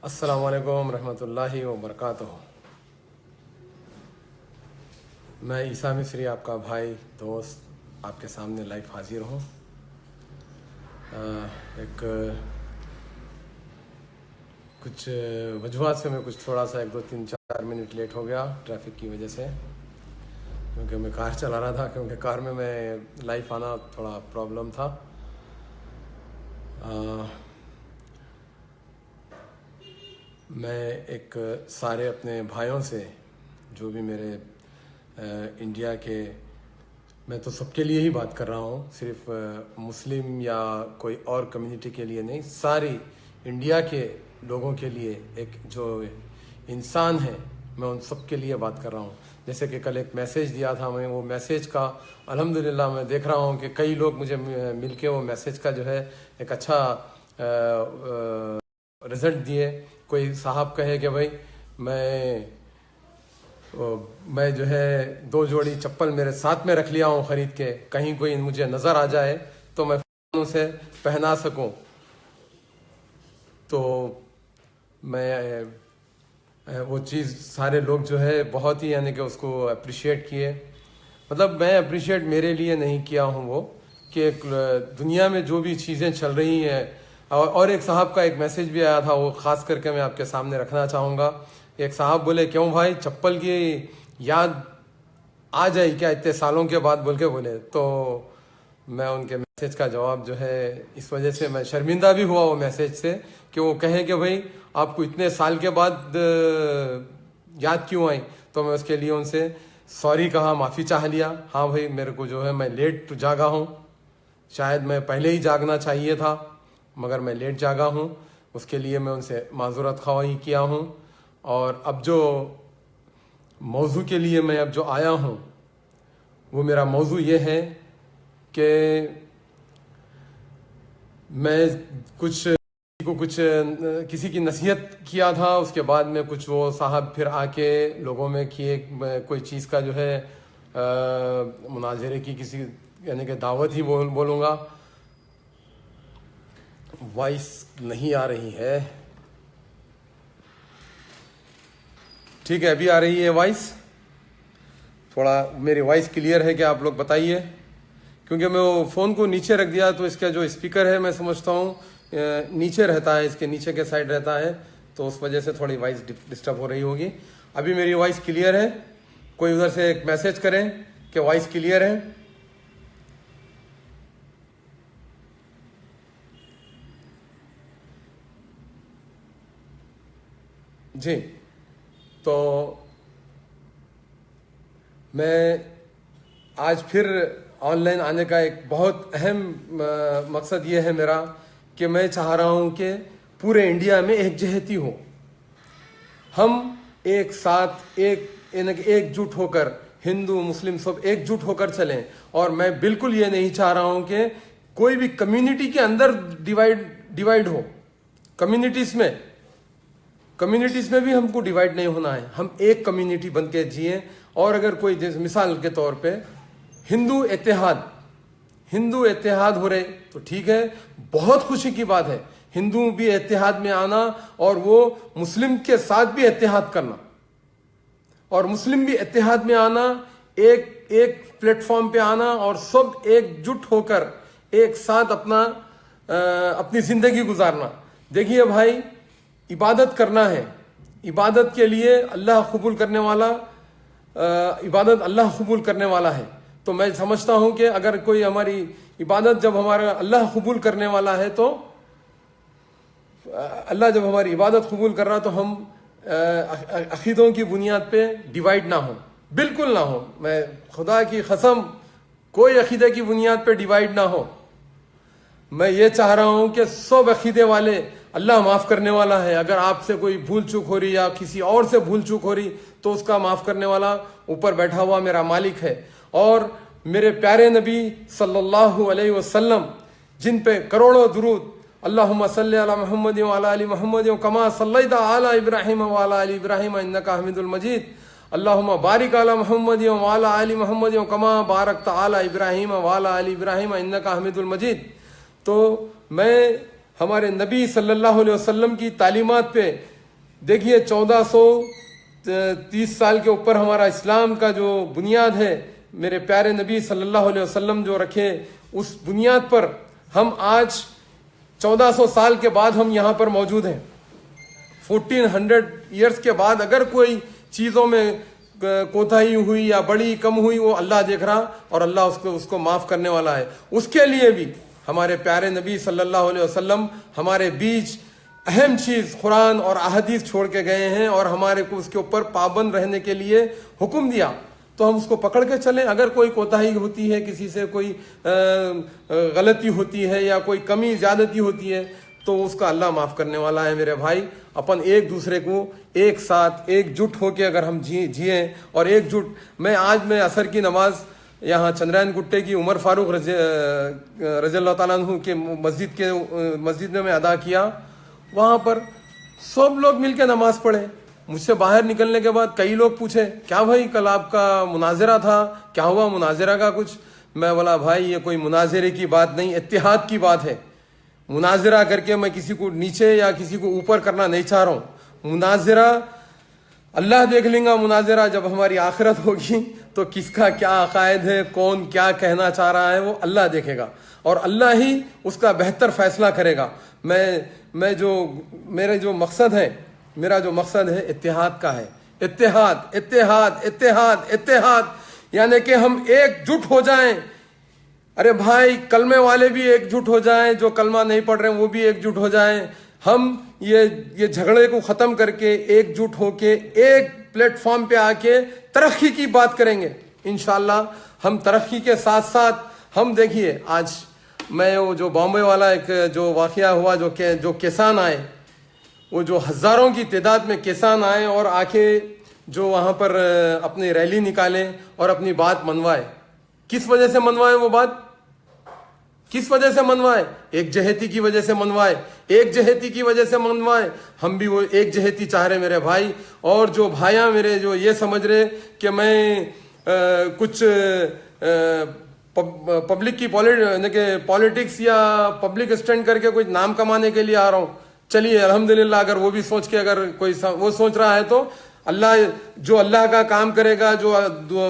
السلام علیکم ورحمۃ اللہ وبرکاتہ۔ میں عیسیٰ مصری آپ کا بھائی دوست آپ کے سامنے لائیو حاضر ہوں۔ ایک کچھ وجوہات سے میں تھوڑا سا 1 2 3 4 منٹ لیٹ ہو گیا ٹریفک کی وجہ سے، کیونکہ میں کار چلا رہا تھا، کیونکہ کار میں لائیو آنا تھوڑا پرابلم تھا۔ میں ایک سارے اپنے بھائیوں سے جو بھی میرے انڈیا کے، میں تو سب کے لیے ہی بات کر رہا ہوں، صرف مسلم یا کوئی اور کمیونٹی کے لیے نہیں، ساری انڈیا کے لوگوں کے لیے ایک جو انسان ہے، میں ان سب کے لیے بات کر رہا ہوں۔ جیسے کہ کل ایک میسیج دیا تھا میں، وہ میسیج کا الحمدللہ میں دیکھ رہا ہوں کہ کئی لوگ مجھے مل کے وہ میسیج کا جو ہے ایک اچھا رزلٹ دیے۔ کوئی صاحب کہے کہ بھائی میں جو ہے 2 جوڑی چپل میرے ساتھ میں رکھ لیا ہوں خرید کے، کہیں کوئی مجھے نظر آ جائے تو میں اسے پہنا سکوں۔ تو میں وہ چیز سارے لوگ جو ہے بہت ہی یعنی کہ اس کو اپریشیٹ کیے۔ مطلب میں اپریشیٹ میرے لیے نہیں کیا ہوں، وہ کہ دنیا میں جو بھی چیزیں چل رہی ہیں، اور ایک صاحب کا ایک میسیج بھی آیا تھا، وہ خاص کر کے میں آپ کے سامنے رکھنا چاہوں گا۔ ایک صاحب بولے کیوں بھائی چپل کی یاد آ جائے کیا اتنے سالوں کے بعد بول کے بولے، تو میں ان کے میسیج کا جواب جو ہے اس وجہ سے میں شرمندہ بھی ہوا وہ میسیج سے، کہ وہ کہیں کہ بھائی آپ کو اتنے سال کے بعد یاد کیوں آئی، تو میں اس کے لیے ان سے سوری کہا، معافی چاہ لیا۔ ہاں بھائی میرے کو جو ہے میں لیٹ جاگا ہوں، شاید میں پہلے ہی جاگنا چاہیے تھا مگر میں لیٹ جاگا ہوں، اس کے لیے میں ان سے معذرت خواہی کیا ہوں۔ اور اب جو موضوع کے لیے میں اب جو آیا ہوں، وہ میرا موضوع یہ ہے کہ میں کسی کی نصیحت کیا تھا، اس کے بعد میں کچھ وہ صاحب پھر آ کے لوگوں میں کیے کوئی چیز کا جو ہے مناظرے کی کسی یعنی کہ دعوت ہی بولوں گا۔ وائس نہیں آ رہی ہے، ٹھیک ہے ابھی آ رہی ہے وائس؟ تھوڑا میری وائس کلیئر ہے کہ آپ لوگ بتائیے، کیونکہ میں وہ فون کو نیچے رکھ دیا تو اس کا جو اسپیکر ہے میں سمجھتا ہوں نیچے رہتا ہے، اس کے نیچے کے سائڈ رہتا ہے، تو اس وجہ سے تھوڑی وائس ڈسٹرب ہو رہی ہوگی۔ ابھی میری وائس کلیئر ہے؟ کوئی ادھر سے ایک میسیج کریں کہ وائس کلیئر ہے۔ جی، تو میں آج پھر آن لائن آنے کا ایک بہت اہم مقصد یہ ہے میرا، کہ میں چاہ رہا ہوں کہ پورے انڈیا میں ایک جہتی ہو، ہم ایک ساتھ ایک جٹ ہو کر، ہندو مسلم سب ایک جٹ ہو کر چلیں۔ اور میں بالکل یہ نہیں چاہ رہا ہوں کہ کوئی بھی کمیونٹی کے اندر ڈیوائڈ ہو، کمیونٹیز میں بھی ہم کو ڈیوائڈ نہیں ہونا ہے، ہم ایک کمیونٹی بن کے جئیں۔ اور اگر کوئی مثال کے طور پہ ہندو اتحاد ہو رہے تو ٹھیک ہے، بہت خوشی کی بات ہے، ہندو بھی اتحاد میں آنا اور وہ مسلم کے ساتھ بھی اتحاد کرنا، اور مسلم بھی اتحاد میں آنا، ایک پلیٹ فارم پہ آنا، اور سب ایک جٹ ہو کر ایک ساتھ اپنی زندگی گزارنا۔ دیکھیے بھائی، عبادت کرنا ہے، عبادت کے لیے اللہ قبول کرنے والا ہے۔ تو میں سمجھتا ہوں کہ اگر کوئی ہماری عبادت جب ہمارا اللہ قبول کرنے والا ہے، تو اللہ جب ہماری عبادت قبول کر رہا تو ہم عقیدوں کی بنیاد پہ ڈیوائڈ نہ ہوں، بالکل نہ ہو۔ میں خدا کی قسم کوئی عقیدے کی بنیاد پہ ڈیوائڈ نہ ہو۔ میں یہ چاہ رہا ہوں کہ سب عقیدے والے، اللہ معاف کرنے والا ہے، اگر آپ سے کوئی بھول چوک ہو رہی یا کسی اور سے بھول چوک ہو رہی تو اس کا معاف کرنے والا اوپر بیٹھا ہوا میرا مالک ہے۔ اور میرے پیارے نبی صلی اللہ علیہ وسلم، جن پہ کروڑوں درود، اللہم صلی علی محمد وعلی آل محمد کما صلیت علی ابراہیم وعلی آل ابراہیم انک حمید المجید، اللہم بارک علی محمد وعلی آل محمد کما بارکت علی ابراہیم وعلی آل ابراہیم انک حمید المجید۔ تو میں ہمارے نبی صلی اللہ علیہ وسلم کی تعلیمات پہ دیکھیے 1430 سال کے اوپر ہمارا اسلام کا جو بنیاد ہے، میرے پیارے نبی صلی اللہ علیہ وسلم جو رکھے، اس بنیاد پر ہم آج 1400 سال کے بعد ہم یہاں پر موجود ہیں۔ 1400 ایئرس کے بعد اگر کوئی چیزوں میں کوتاہی ہوئی یا بڑی کم ہوئی، وہ اللہ دیکھ رہا اور اللہ اس کو معاف کرنے والا ہے۔ اس کے لیے بھی ہمارے پیارے نبی صلی اللہ علیہ وسلم ہمارے بیچ اہم چیز قرآن اور احادیث چھوڑ کے گئے ہیں، اور ہمارے کو اس کے اوپر پابند رہنے کے لیے حکم دیا، تو ہم اس کو پکڑ کے چلیں۔ اگر کوئی کوتاہی ہوتی ہے، کسی سے کوئی غلطی ہوتی ہے یا کوئی کمی زیادتی ہوتی ہے، تو اس کا اللہ معاف کرنے والا ہے۔ میرے بھائی، اپن ایک دوسرے کو ایک ساتھ ایک جٹ ہو کے اگر ہم جئیں اور ایک جٹ، میں عصر کی نماز یہاں چندرائن گٹے کی عمر فاروق رضی اللہ تعالیٰ عنہ کے مسجد میں ادا کیا۔ وہاں پر سب لوگ مل کے نماز پڑھے۔ مجھ سے باہر نکلنے کے بعد کئی لوگ پوچھے، کیا بھائی کل آپ کا مناظرہ تھا، کیا ہوا مناظرہ کا کچھ؟ میں بولا بھائی یہ کوئی مناظرے کی بات نہیں، اتحاد کی بات ہے۔ مناظرہ کر کے میں کسی کو نیچے یا کسی کو اوپر کرنا نہیں چاہ رہا ہوں۔ مناظرہ اللہ دیکھ لیں گا، مناظرہ جب ہماری آخرت ہوگی تو کس کا کیا عقائد ہے، کون کیا کہنا چاہ رہا ہے، وہ اللہ دیکھے گا، اور اللہ ہی اس کا بہتر فیصلہ کرے گا۔ میرا جو مقصد ہے اتحاد کا ہے۔ اتحاد اتحاد اتحاد اتحاد، یعنی کہ ہم ایک جٹ ہو جائیں۔ ارے بھائی، کلمے والے بھی ایک جٹ ہو جائیں، جو کلمہ نہیں پڑھ رہے ہیں وہ بھی ایک جٹ ہو جائیں۔ ہم یہ جھگڑے کو ختم کر کے ایک جٹ ہو کے ایک پلیٹ فارم پہ آ کے ترقی کی بات کریں گے انشاءاللہ۔ ہم ترقی کے ساتھ ساتھ ہم دیکھیے، آج میں وہ جو بامبے والا ایک جو واقعہ ہوا، جو کسان آئے، وہ جو ہزاروں کی تعداد میں کسان آئے اور آ کے جو وہاں پر اپنی ریلی نکالے اور اپنی بات منوائے۔ کس وجہ سے منوائے وہ بات؟ کس وجہ سے منوائے؟ ایک جہتی کی وجہ سے منوائے، ایک جہتی کی وجہ سے منوائے۔ ہم بھی وہ ایک جہتی چاہ رہے میرے بھائی، اور جو بھائیاں میرے جو یہ سمجھ رہے کہ میں کچھ پبلک کی پالیٹکس یا پبلک اسٹینڈ کر کے کوئی نام کمانے کے لیے آ رہا ہوں، چلیے الحمدللہ، اگر وہ بھی سوچ کے اگر کوئی وہ سوچ رہا ہے تو اللہ جو اللہ کا کام کرے گا،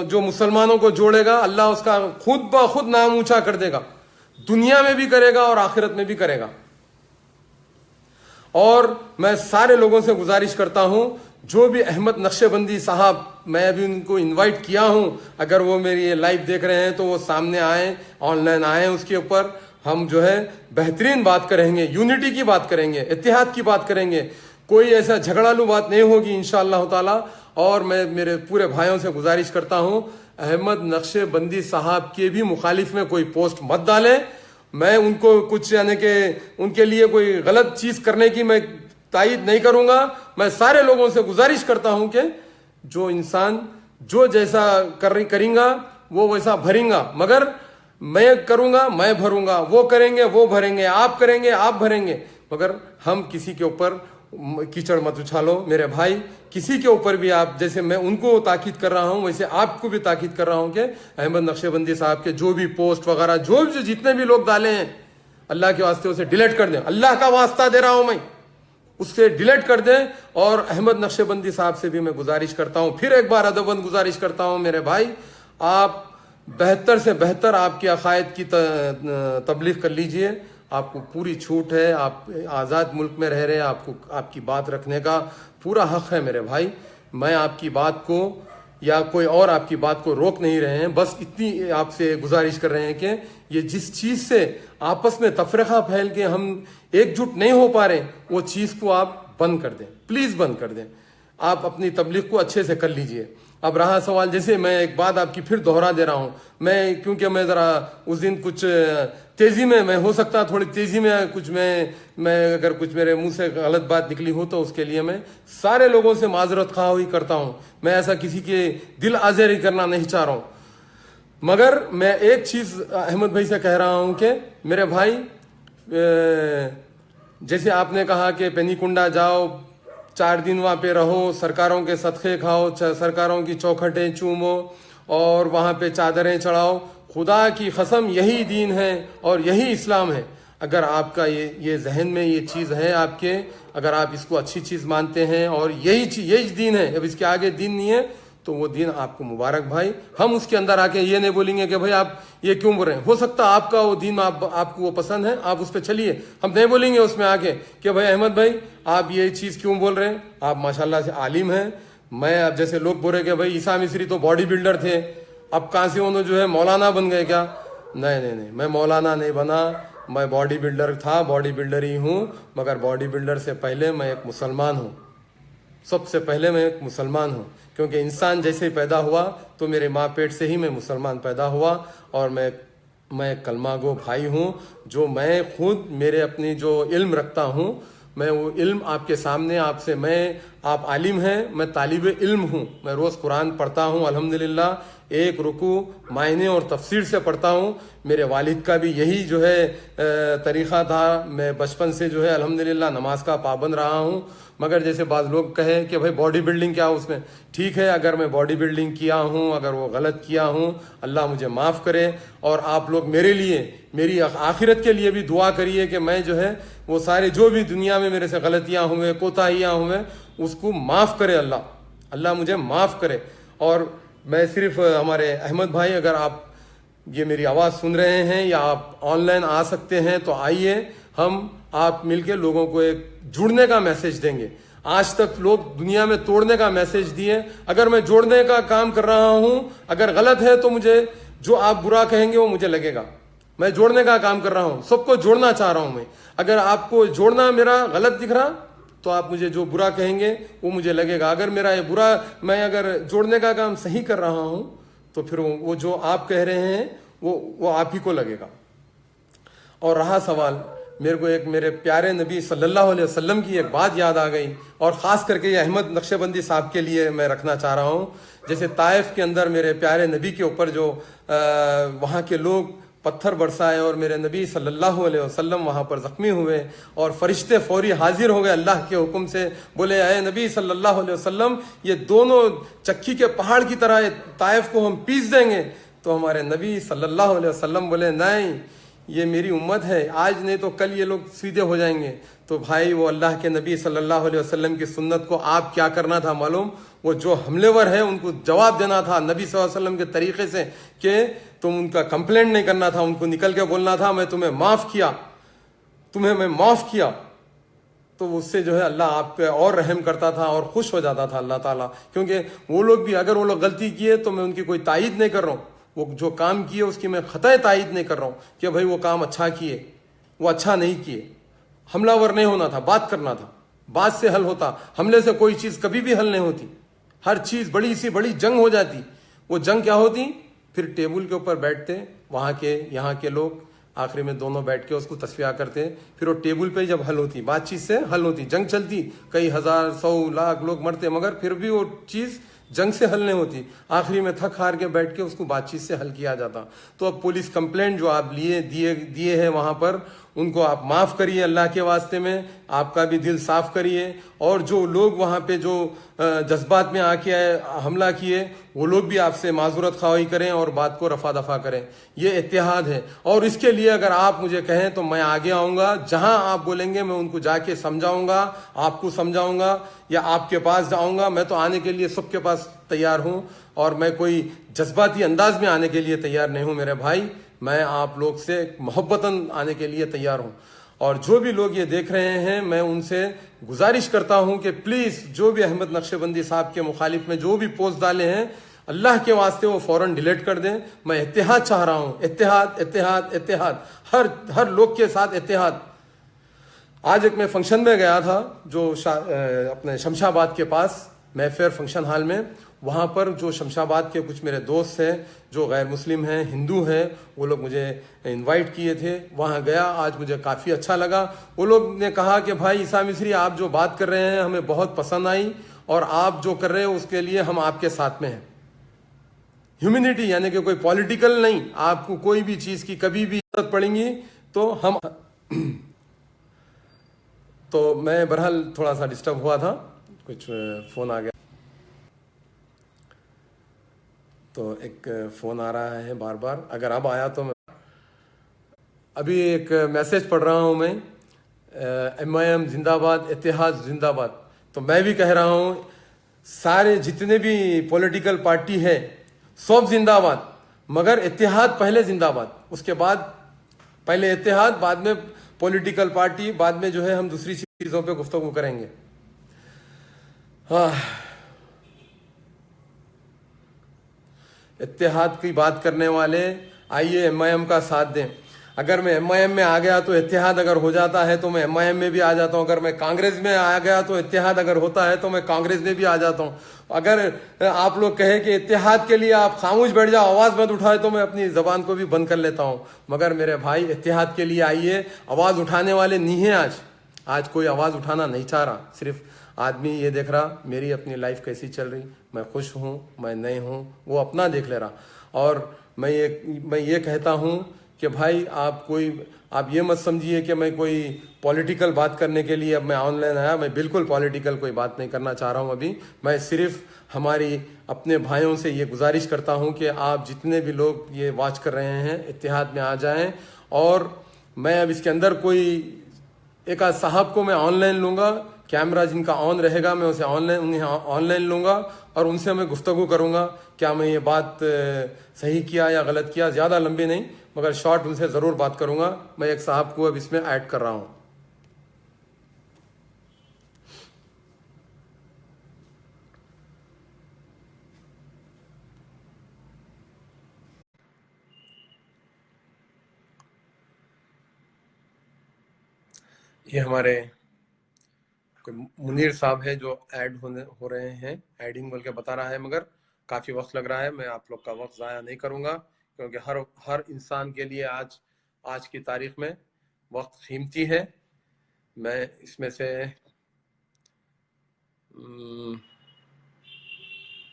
جو مسلمانوں کو جوڑے گا، اللہ اس کا خود بخود نام اونچا کر دے گا، دنیا میں بھی کرے گا اور آخرت میں بھی کرے گا۔ اور میں سارے لوگوں سے گزارش کرتا ہوں، جو بھی احمد نقشہ بندی صاحب، میں ابھی ان کو انوائٹ کیا ہوں، اگر وہ میری یہ لائیو دیکھ رہے ہیں تو وہ سامنے آئیں، آن لائن آئیں، اس کے اوپر ہم جو ہے بہترین بات کریں گے، یونٹی کی بات کریں گے، اتحاد کی بات کریں گے، کوئی ایسا جھگڑالو بات نہیں ہوگی انشاءاللہ تعالی۔ اور میں میرے پورے بھائیوں سے گزارش کرتا ہوں، احمد نقشہ بندی صاحب کے بھی مخالف میں کوئی پوسٹ مت ڈالیں۔ میں ان کو کچھ یعنی کہ ان کے لیے کوئی غلط چیز کرنے کی میں تائید نہیں کروں گا۔ میں سارے لوگوں سے گزارش کرتا ہوں کہ جو انسان جو جیسا کریں گا وہ ویسا بھریں گا، مگر میں کروں گا میں بھروں گا، وہ کریں گے وہ بھریں گے، آپ کریں گے آپ بھریں گے، مگر ہم کسی کے اوپر کیچڑ مت اچھالو میرے بھائی۔ کسی کے اوپر بھی آپ، جیسے میں ان کو تاکید کر رہا ہوں ویسے آپ کو بھی تاکید کر رہا ہوں کہ احمد نقشہ بندی صاحب کے جو بھی پوسٹ وغیرہ جو جتنے بھی لوگ ڈالے ہیں، اللہ کے واسطے اسے ڈیلیٹ کر دیں، اللہ کا واسطہ دے رہا ہوں میں، اس سے ڈیلیٹ کر دیں۔ اور احمد نقشہ بندی صاحب سے بھی میں گزارش کرتا ہوں، پھر ایک بار ادباً گزارش کرتا ہوں میرے بھائی، آپ بہتر سے بہتر آپ کی عقائد کی تبلیغ کر لیجئے، آپ کو پوری چھوٹ ہے، آپ آزاد ملک میں رہ رہے ہیں، آپ کو آپ کی بات رکھنے کا پورا حق ہے میرے بھائی۔ میں آپ کی بات کو یا کوئی اور آپ کی بات کو روک نہیں رہے ہیں، بس اتنی آپ سے گزارش کر رہے ہیں کہ یہ جس چیز سے آپس میں تفرقہ پھیل کے ہم ایک جٹ نہیں ہو پا رہے، وہ چیز کو آپ بند کر دیں، پلیز بند کر دیں۔ آپ اپنی تبلیغ کو اچھے سے کر لیجئے۔ اب رہا سوال، جیسے میں ایک بات آپ کی پھر دہرا دے رہا ہوں، کیونکہ میں ذرا اس دن کچھ تیزی میں ہو سکتا تھوڑی تیزی میں کچھ میں اگر کچھ میرے منہ سے غلط بات نکلی ہو تو اس کے لیے میں سارے لوگوں سے معذرت خواہی کرتا ہوں۔ میں ایسا کسی کے دل آزاری کرنا نہیں چاہ رہا ہوں، مگر میں ایک چیز احمد بھائی سے کہہ رہا ہوں کہ میرے بھائی، جیسے آپ نے کہا کہ پینی کنڈا جاؤ، 4 دن وہاں پہ رہو، سرکاروں کے صدقے کھاؤ، سرکاروں کی چوکھٹیں چومو اور وہاں پہ چادریں چڑھاؤ، خدا کی قسم یہی دین ہے اور یہی اسلام ہے۔ اگر آپ کا یہ ذہن میں یہ چیز ہے آپ کے، اگر آپ اس کو اچھی چیز مانتے ہیں اور یہی دین ہے، اب اس کے آگے دین نہیں ہے تو وہ دین آپ کو مبارک بھائی. ہم اس کے اندر آ کے یہ نہیں بولیں گے کہ بھائی آپ یہ کیوں بول رہے ہیں. ہو سکتا آپ کا وہ دین آپ کو وہ پسند ہے، آپ اس پہ چلیے. ہم نہیں بولیں گے اس میں آ کے کہ بھائی احمد بھائی آپ یہ چیز کیوں بول رہے ہیں، آپ ماشاءاللہ سے عالم ہیں. میں اب جیسے لوگ بول رہے کہ بھائی عیسیٰ مصری تو باڈی بلڈر تھے، اب کہاں سے انہوں جو ہے مولانا بن گئے کیا؟ نہیں، میں مولانا نہیں بنا، میں باڈی بلڈر تھا، باڈی بلڈر ہی ہوں، مگر باڈی بلڈر سے پہلے میں ایک مسلمان ہوں. سب سے پہلے میں ایک مسلمان ہوں، کیونکہ انسان جیسے ہی پیدا ہوا تو میرے ماں پیٹ سے ہی میں مسلمان پیدا ہوا. اور میں کلمہ گو بھائی ہوں. جو میں خود میرے اپنی جو علم رکھتا ہوں، میں وہ علم آپ کے سامنے آپ عالم ہیں، میں طالب علم ہوں. میں روز قرآن پڑھتا ہوں الحمدللہ، ایک رکوع معنی اور تفسیر سے پڑھتا ہوں. میرے والد کا بھی یہی جو ہے طریقہ تھا. میں بچپن سے جو ہے الحمدللہ نماز کا پابند رہا ہوں. مگر جیسے بعض لوگ کہیں کہ بھائی باڈی بلڈنگ کیا اس میں، ٹھیک ہے اگر میں باڈی بلڈنگ کیا ہوں، اگر وہ غلط کیا ہوں، اللہ مجھے معاف کرے. اور آپ لوگ میرے لیے، میری آخرت کے لیے بھی دعا کریے کہ میں جو ہے وہ سارے جو بھی دنیا میں میرے سے غلطیاں ہوئے، کوتاہیاں ہوئے، اس کو معاف کرے اللہ مجھے معاف کرے. اور میں صرف ہمارے احمد بھائی، اگر آپ یہ میری آواز سن رہے ہیں یا آپ آن لائن آ سکتے ہیں تو آئیے، ہم آپ مل کے لوگوں کو ایک جڑنے کا میسج دیں گے. آج تک لوگ دنیا میں توڑنے کا میسج دیے، اگر میں جوڑنے کا کام کر رہا ہوں، اگر غلط ہے تو مجھے جو آپ برا کہیں گے وہ مجھے لگے گا. میں جوڑنے کا کام کر رہا ہوں، سب کو جوڑنا چاہ رہا ہوں میں. اگر آپ کو جوڑنا میرا غلط دکھ رہا تو آپ مجھے جو برا کہیں گے وہ مجھے لگے گا. اگر میرا یہ برا، میں اگر جوڑنے کا کام صحیح کر رہا ہوں تو پھر وہ جو آپ کہہ رہے ہیں وہ آپ ہی کو لگے گا. اور رہا سوال، میرے کو ایک میرے پیارے نبی صلی اللہ علیہ وسلم کی ایک بات یاد آ گئی، اور خاص کر کے یہ احمد نقشبندی صاحب کے لیے میں رکھنا چاہ رہا ہوں. جیسے طائف کے اندر میرے پیارے نبی کے اوپر جو وہاں کے لوگ پتھر برسائے اور میرے نبی صلی اللہ علیہ وسلم وہاں پر زخمی ہوئے، اور فرشتے فوری حاضر ہو گئے اللہ کے حکم سے، بولے اے نبی صلی اللہ علیہ وسلم یہ دونوں چکی کے پہاڑ کی طرح طائف کو ہم پیس دیں گے. تو ہمارے نبی صلی اللہ علیہ وسلم بولے نہیں، یہ میری امت ہے، آج نہیں تو کل یہ لوگ سیدھے ہو جائیں گے. تو بھائی وہ اللہ کے نبی صلی اللہ علیہ وسلم کی سنت کو آپ کیا کرنا تھا معلوم؟ وہ جو حملے ور ہیں ان کو جواب دینا تھا نبی صلی اللہ علیہ وسلم کے طریقے سے، کہ تم ان کا کمپلینٹ نہیں کرنا تھا، ان کو نکل کے بولنا تھا میں تمہیں معاف کیا، تمہیں میں معاف کیا. تو اس سے جو ہے اللہ آپ پہ اور رحم کرتا تھا اور خوش ہو جاتا تھا اللہ تعالیٰ. کیونکہ وہ لوگ بھی اگر وہ لوگ غلطی کیے تو میں ان کی کوئی تائید نہیں کر رہا ہوں، وہ جو کام کیے اس کی میں خطۂ تائید نہیں کر رہا ہوں کہ بھائی وہ کام اچھا کیے، وہ اچھا نہیں کیے. حملہ ور نہیں ہونا تھا، بات کرنا تھا، بات سے حل ہوتا. حملے سے کوئی چیز کبھی بھی حل نہیں ہوتی، ہر چیز بڑی سی بڑی جنگ ہو جاتی. وہ جنگ کیا ہوتی؟ پھر ٹیبل کے اوپر بیٹھتے وہاں کے یہاں کے لوگ، آخری میں دونوں بیٹھ کے اس کو تصفیہ کرتے، پھر وہ ٹیبل پہ جب حل ہوتی، بات چیت سے حل ہوتی. جنگ چلتی، کئی ہزار 100 لاکھ لوگ مرتے، مگر پھر بھی وہ چیز جنگ سے حل نہیں ہوتی. آخری میں تھک ہار کے بیٹھ کے اس کو بات چیت سے حل کیا جاتا. تو اب پولیس کمپلینٹ جو آپ دیے ہیں وہاں پر، ان کو آپ معاف کریے اللہ کے واسطے میں، آپ کا بھی دل صاف کریے. اور جو لوگ وہاں پہ جو جذبات میں آ کے حملہ کیے، وہ لوگ بھی آپ سے معذرت خواہی کریں اور بات کو رفع دفع کریں. یہ اتحاد ہے. اور اس کے لیے اگر آپ مجھے کہیں تو میں آگے آؤں گا، جہاں آپ بولیں گے میں ان کو جا کے سمجھاؤں گا، آپ کو سمجھاؤں گا یا آپ کے پاس جاؤں گا. میں تو آنے کے لیے سب کے پاس تیار ہوں، اور میں کوئی جذباتی انداز میں آنے کے لیے تیار نہیں ہوں میرے بھائی. میں آپ لوگ سے محبتاً آنے کے لیے تیار ہوں. اور جو بھی لوگ یہ دیکھ رہے ہیں میں ان سے گزارش کرتا ہوں کہ پلیز جو بھی احمد نقشبندی صاحب کے مخالف میں جو بھی پوسٹ ڈالے ہیں، اللہ کے واسطے وہ فوراً ڈیلیٹ کر دیں. میں اتحاد چاہ رہا ہوں، اتحاد اتحاد اتحاد، ہر لوگ کے ساتھ اتحاد. آج ایک میں فنکشن میں گیا تھا جو اپنے شمشا آباد کے پاس میفیئر فنکشن ہال میں. وہاں پر جو شمشا آباد کے کچھ میرے دوست ہیں جو غیر مسلم ہیں، ہندو ہیں، وہ لوگ مجھے انوائٹ کیے تھے. وہاں گیا، آج مجھے کافی اچھا لگا. وہ لوگ نے کہا کہ بھائی عیسیٰ مصری آپ جو بات کر رہے ہیں ہمیں بہت پسند آئی، اور آپ جو کر رہے ہیں اس کے لیے ہم آپ کے ساتھ میں ہیں. ہیومینٹی یعنی کہ کوئی پولیٹیکل نہیں، آپ کو کوئی بھی چیز کی کبھی بھی ضرورت پڑیں گی تو ہم تو میں بہرحال تھوڑا سا ڈسٹرب ہوا تھا، کچھ فون آ گیا. تو ایک فون آ رہا ہے بار بار، اگر اب آیا تو ابھی ایک میسج پڑھ رہا ہوں میں، ایم آئی ایم زندہ باد، اتحاد زندہ باد. تو میں بھی کہہ رہا ہوں سارے جتنے بھی پولیٹیکل پارٹی ہے سب زندہ باد، مگر اتحاد پہلے زندہ باد. اس کے بعد پہلے اتحاد، بعد میں پولیٹیکل پارٹی، بعد میں جو ہے ہم دوسری چیزوں پہ گفتگو کریں گے. ہاں، اتحاد کی بات کرنے والے آئیے ایم آئی ایم کا ساتھ دیں. اگر میں ایم آئی ایم میں آ گیا تو اتحاد اگر ہو جاتا ہے تو میں ایم آئی ایم میں بھی آ جاتا ہوں. اگر میں کانگریس میں آ گیا تو اتحاد اگر ہوتا ہے تو میں کانگریس میں بھی آ جاتا ہوں. اگر آپ لوگ کہیں کہ اتحاد کے لیے آپ خاموش بیٹھ جاؤ، آواز مت اٹھائے، تو میں اپنی زبان کو بھی بند کر لیتا ہوں. مگر میرے بھائی اتحاد کے لیے آئیے. آواز اٹھانے والے نہیں ہیں. آج کوئی آواز اٹھانا نہیں چاہ رہا. صرف آدمی یہ دیکھ رہا میری اپنی لائف کیسی چل رہی، میں خوش ہوں، میں نہیں ہوں، وہ اپنا دیکھ لے رہا. اور میں یہ کہتا ہوں کہ بھائی آپ یہ مت سمجھیے کہ میں کوئی پولیٹیکل بات کرنے کے لیے اب میں آن لائن آیا. میں بالکل پولیٹیکل کوئی بات نہیں کرنا چاہ رہا ہوں ابھی. میں صرف ہماری اپنے بھائیوں سے یہ گزارش کرتا ہوں کہ آپ جتنے بھی لوگ یہ واچ کر رہے ہیں اتحاد میں آ جائیں. اور میں اب اس کے اندر کوئی ایک آدھ صاحب کو میں آن لائن لوں گا، کیمرہ جن کا آن رہے گا میں اسے انہیں آن لائن لوں گا اور ان سے میں گفتگو کروں گا کیا میں یہ بات صحیح کیا یا غلط کیا. زیادہ لمبے نہیں مگر شارٹ ان سے ضرور بات کروں گا. میں ایک صاحب کو اب اس میں ایڈ کر رہا ہوں. یہ ہمارے کوئی منیر صاحب ہے جو ایڈ ہو رہے ہیں. ایڈنگ بول کے بتا رہا ہے مگر کافی وقت لگ رہا ہے. میں آپ لوگ کا وقت ضائع نہیں کروں گا کیونکہ ہر انسان کے لیے آج کی تاریخ میں وقت قیمتی ہے. میں اس میں سے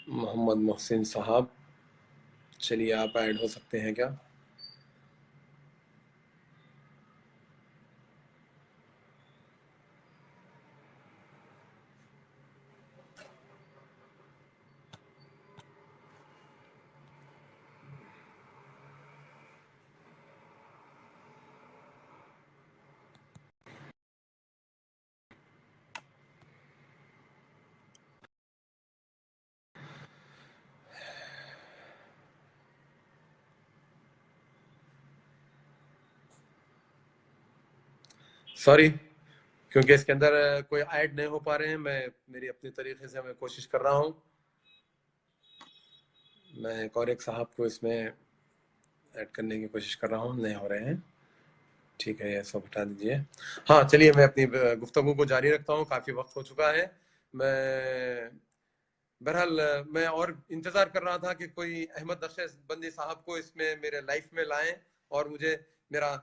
محمد محسن صاحب، چلیے آپ ایڈ ہو سکتے ہیں کیا؟ سوری، کیونکہ اس کے اندر کوئی ایڈ نہیں ہو پا رہے ہیں. میں میری اپنی طریقے سے میں کوشش کر رہا ہوں. میں ایک صاحب کو اس میں ایڈ کرنے کی کوشش کر رہا ہوں، نہیں ہو رہے ہیں. ٹھیک ہے، یہ سب ہٹا دیجیے. ہاں چلیے میں اپنی گفتگو کو جاری رکھتا ہوں. کافی وقت ہو چکا ہے. بہرحال میں اور انتظار کر رہا تھا کہ کوئی احمد نقش بندی صاحب کو اس میں میرے لائف میں لائیں اور مجھے میرا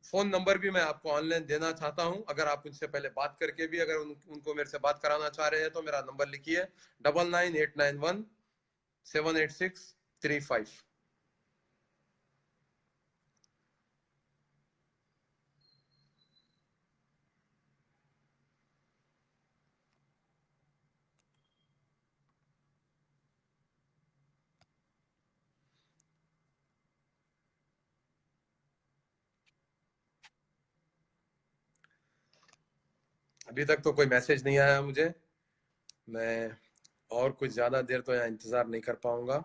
فون نمبر بھی میں آپ کو آن لائن دینا چاہتا ہوں. اگر آپ ان سے پہلے بات کر کے بھی اگر ان کو میرے سے بات کرانا چاہ رہے ہیں تو میرا نمبر لکھیے 9989178635. ابھی تک تو کوئی میسج نہیں آیا مجھے. میں اور کچھ زیادہ دیر تو یہاں انتظار نہیں کر پاؤں گا.